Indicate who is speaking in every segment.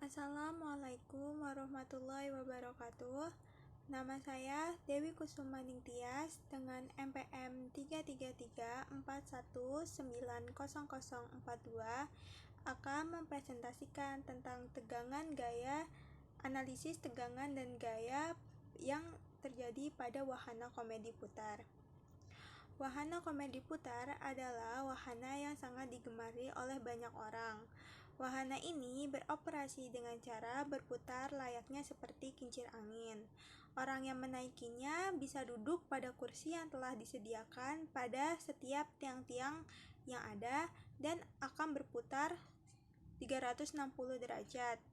Speaker 1: Assalamualaikum warahmatullahi wabarakatuh. Nama saya Dewi Kusuma Ningtyas dengan NPM 33341900042 akan mempresentasikan tentang tegangan gaya, analisis tegangan dan gaya yang terjadi pada wahana komedi putar. Wahana komedi putar adalah wahana yang sangat digemari oleh banyak orang. Wahana ini beroperasi dengan cara berputar layaknya seperti kincir angin. Orang yang menaikinya bisa duduk pada kursi yang telah disediakan pada setiap tiang-tiang yang ada dan akan berputar 360 derajat.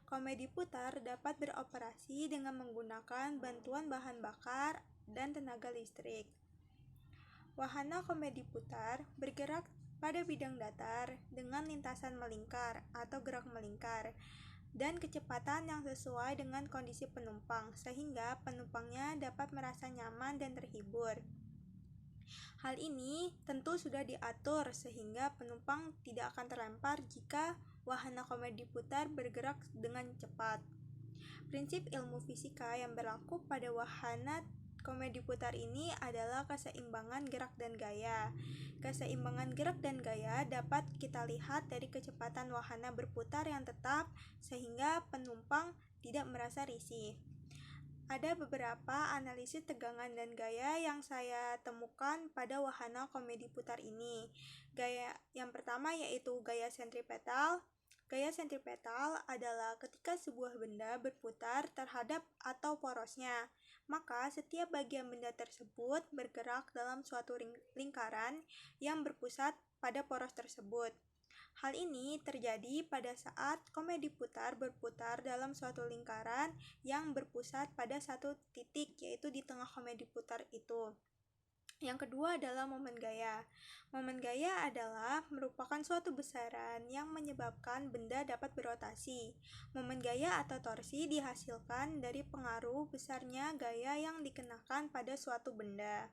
Speaker 1: Komedi putar dapat beroperasi dengan menggunakan bantuan bahan bakar dan tenaga listrik. Wahana komedi putar bergerak pada bidang datar dengan lintasan melingkar atau gerak melingkar dan kecepatan yang sesuai dengan kondisi penumpang sehingga penumpangnya dapat merasa nyaman dan terhibur. Hal ini tentu sudah diatur sehingga penumpang tidak akan terlempar jika wahana komedi putar bergerak dengan cepat. Prinsip ilmu fisika yang berlaku pada wahana komedi putar ini adalah keseimbangan gerak dan gaya. Keseimbangan gerak dan gaya dapat kita lihat dari kecepatan wahana berputar yang tetap sehingga penumpang tidak merasa risih. Ada beberapa analisis tegangan dan gaya yang saya temukan pada wahana komedi putar ini. Gaya yang pertama yaitu gaya sentripetal. Gaya sentripetal adalah ketika sebuah benda berputar terhadap atau porosnya, maka setiap bagian benda tersebut bergerak dalam suatu lingkaran yang berpusat pada poros tersebut. Hal ini terjadi pada saat komedi putar berputar dalam suatu lingkaran yang berpusat pada satu titik, yaitu di tengah komedi putar itu. Yang kedua adalah momen gaya. Momen gaya adalah merupakan suatu besaran yang menyebabkan benda dapat berotasi. Momen gaya atau torsi dihasilkan dari pengaruh besarnya gaya yang dikenakan pada suatu benda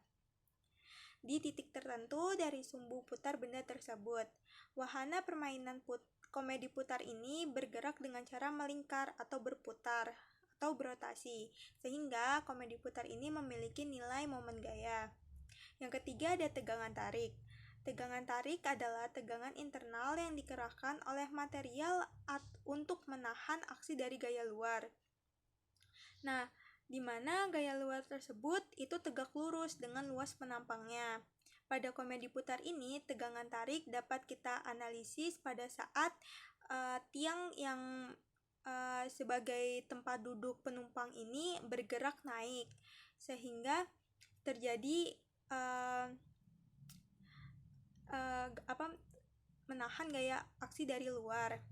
Speaker 1: di titik tertentu dari sumbu putar benda tersebut. Wahana permainan komedi putar ini bergerak dengan cara melingkar atau berputar atau berotasi, sehingga komedi putar ini memiliki nilai momen gaya. Yang ketiga ada tegangan tarik. Tegangan tarik adalah tegangan internal yang dikerahkan oleh material untuk menahan aksi dari gaya luar. Nah, di mana gaya luar tersebut itu tegak lurus dengan luas penampangnya. Pada komedi putar ini, tegangan tarik dapat kita analisis pada saat tiang yang sebagai tempat duduk penumpang ini bergerak naik, sehingga terjadi menahan gaya aksi dari luar.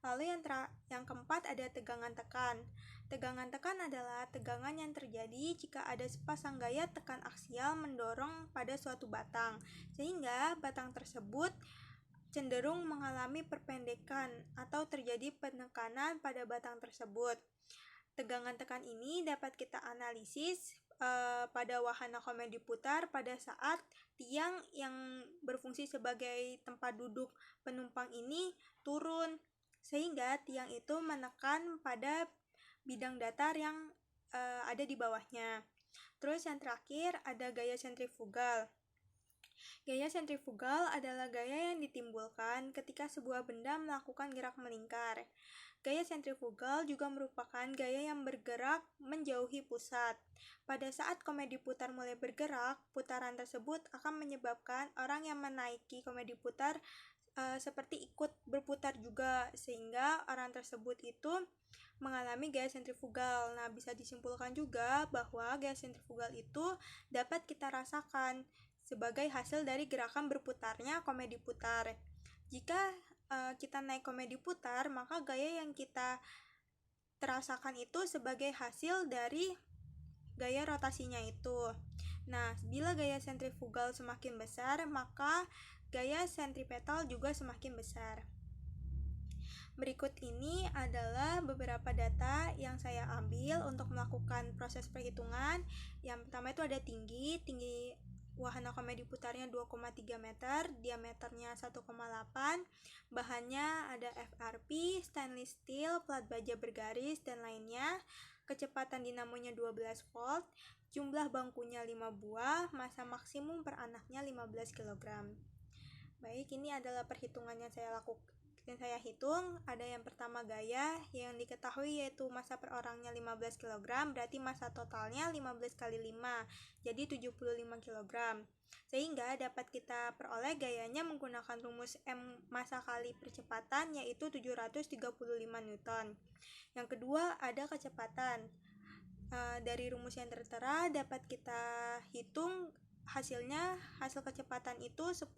Speaker 1: Lalu yang keempat ada tegangan tekan. Tegangan tekan adalah tegangan yang terjadi jika ada sepasang gaya tekan aksial mendorong pada suatu batang, sehingga batang tersebut cenderung mengalami perpendekan atau terjadi penekanan pada batang tersebut. Tegangan tekan ini dapat kita analisis pada wahana komedi putar pada saat tiang yang berfungsi sebagai tempat duduk penumpang ini turun, sehingga tiang itu menekan pada bidang datar yang ada di bawahnya. Terus yang terakhir ada gaya sentrifugal. Gaya sentrifugal adalah gaya yang ditimbulkan ketika sebuah benda melakukan gerak melingkar. Gaya sentrifugal juga merupakan gaya yang bergerak menjauhi pusat. Pada saat komedi putar mulai bergerak, putaran tersebut akan menyebabkan orang yang menaiki komedi putar seperti ikut berputar juga, sehingga orang tersebut itu mengalami gaya sentrifugal. Nah, bisa disimpulkan juga bahwa gaya sentrifugal itu dapat kita rasakan sebagai hasil dari gerakan berputarnya komedi putar. Jika kita naik komedi putar, maka gaya yang kita terasakan itu sebagai hasil dari gaya rotasinya itu. Nah, bila gaya sentrifugal semakin besar, maka gaya sentripetal juga semakin besar. Berikut ini adalah beberapa data yang saya ambil untuk melakukan proses perhitungan. Yang pertama itu ada tinggi wahana komedi putarnya 2,3 meter, diameternya 1,8, bahannya ada FRP, stainless steel, plat baja bergaris, dan lainnya. Kecepatan dinamonya 12 volt, jumlah bangkunya 5 buah, massa maksimum per anaknya 15 kg. Baik, ini adalah perhitungan yang saya hitung. Ada yang pertama gaya, yang diketahui yaitu massa per orangnya 15 kg, berarti massa totalnya 15 kali 5, jadi 75 kg. Sehingga dapat kita peroleh gayanya menggunakan rumus M massa kali percepatan, yaitu 735 Newton. Yang kedua ada kecepatan. Dari rumus yang tertera dapat kita hitung hasil kecepatan itu 10,89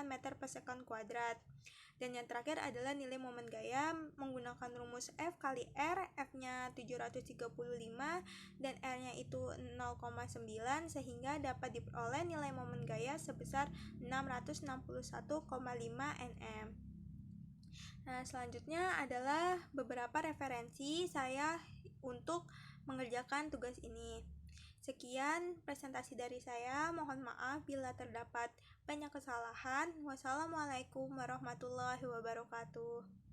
Speaker 1: meter per second kuadrat. Dan yang terakhir adalah nilai momen gaya menggunakan rumus F kali R, F-nya 735 dan R-nya itu 0,9, sehingga dapat diperoleh nilai momen gaya sebesar 661,5 Nm. Nah, selanjutnya adalah beberapa referensi saya untuk mengerjakan tugas ini. Sekian presentasi dari saya. Mohon maaf bila terdapat banyak kesalahan. Wassalamualaikum warahmatullahi wabarakatuh.